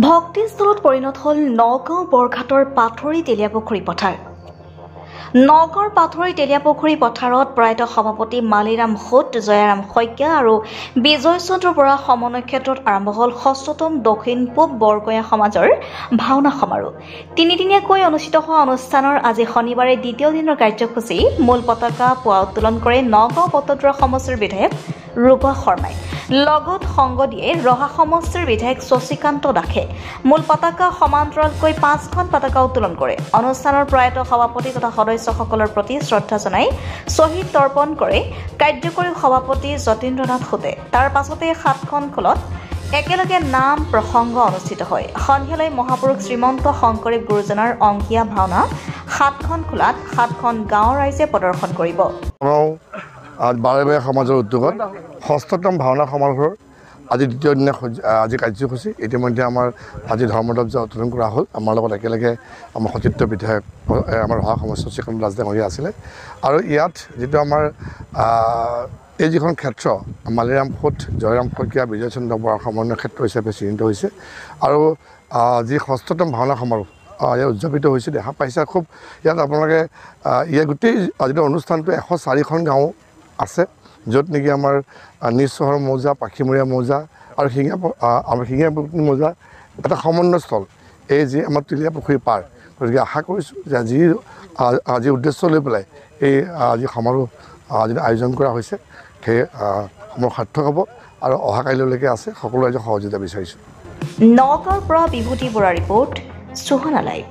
ভক্তিস্থলত পৰিণত হ'ল নগাঁও বৰঘাটৰ পাথৰি তেলিয়াপুখুৰী পথাৰ। নগাঁৱৰ পাথৰি তেলিয়াপুখুৰী পথাৰত প্ৰয়াত সভাপতি মালিৰাম সোঁত, জয়াৰাম শইকীয়া আৰু বিজয় চন্দ্ৰ বৰা সমন্বয় ক্ষেত্ৰত আৰম্ভ হ'ল ৬ষ্ঠতম দক্ষিণ পূব বৰগঞা সমাজৰ ভাওনা সমাৰোহ। তিনিদিনীয়াকৈ অনুষ্ঠিত হোৱা অনুষ্ঠানৰ আজি শনিবাৰে দ্বিতীয় দিনৰ কাৰ্যসূচী মূল পতাকা পুৱা উত্তোলন কৰে নগাঁও পটদ্ৰা সমষ্টিৰ বিধায়ক ৰূপা শৰ্মাই। লগত সংগ দিয়ে ৰহা সমষ্টিৰ বিধায়ক শশীকান্ত দাসে। মূল পতাকা সমান্তৰালকৈ 5খন পতাকা উত্তোলন কৰে। অনুষ্ঠানৰ প্ৰয়াত সভাপতি তথা সদস্যসকলৰ প্ৰতি শ্ৰদ্ধা জনাই শ্বহীদ তৰ্পণ কৰে কাৰ্যকৰী সভাপতি যতীন্দ্ৰনাথ সোঁতে। তাৰ পাছতে 7খন খোলত একেলগে নাম প্ৰসংগ অনুষ্ঠিত হয়। সন্ধিয়ালৈ মহাপুৰুষ শ্ৰীমন্ত শংকৰদেৱ গুৰুজনাৰ অংকীয়া ভাওনা 7খন খোলাত 7খন গাঁৱৰ ৰাইজে প্ৰদৰ্শন কৰিব। বাৰেবাৰে সমাজৰ উদ্যোগত 6ষ্ঠতম ভাওনা সমাৰোহৰ আজি দ্বিতীয় দিনা আজি কাৰ্যসূচী ইতিমধ্যে আমাৰ আজি ধৰ্মধ্বজা উত্তোলন কৰা হ'ল। আমাৰ লগত একেলগে আমাৰ সতীৰ্থ বিধায়ক আমাৰ ৰহা সমষ্টিৰ শশীকান্ত দাস ডাঙৰীয়া আছিলে। আৰু ইয়াত যিটো আমাৰ এই যিখন ক্ষেত্ৰ মালিৰাম সোঁত, জয়ৰাম শইকীয়া, বিজয় চন্দ্ৰ বৰাৰ সমন্বয় ক্ষেত্ৰ হিচাপে চিহ্নিত হৈছে। আৰু যি 6ষ্ঠতম ভাওনা সমাৰোহ ইয়াত উদযাপিত হৈছে দেখা পাইছে। খুব ইয়াত আপোনালোকে ইয়াৰ গোটেই যিটো অনুষ্ঠানটো 104খন গাঁও আছে, য'ত নেকি আমাৰ নিজ চহৰ মৌজা, পাখিমূৰীয়া মৌজা আৰু শিঙীয়াপুখুৰী মৌজা এটা সমন্বয়স্থল এই যি আমাৰ তেলিয়াপুখুৰী পাৰ। গতিকে আশা কৰিছোঁ যে আজি উদ্দেশ্য লৈ পেলাই এই যি সমাৰোহ যিটো আয়োজন কৰা হৈছে সেই সময় সাৰ্থক হ'ব আৰু অহা কাইলৈলৈকে আছে। সকলো ৰাইজক সহযোগিতা বিচাৰিছোঁ। নগাঁৱৰ পৰা বিভূতি বৰা ৰিপৰ্ট, সুহানা লাইভ।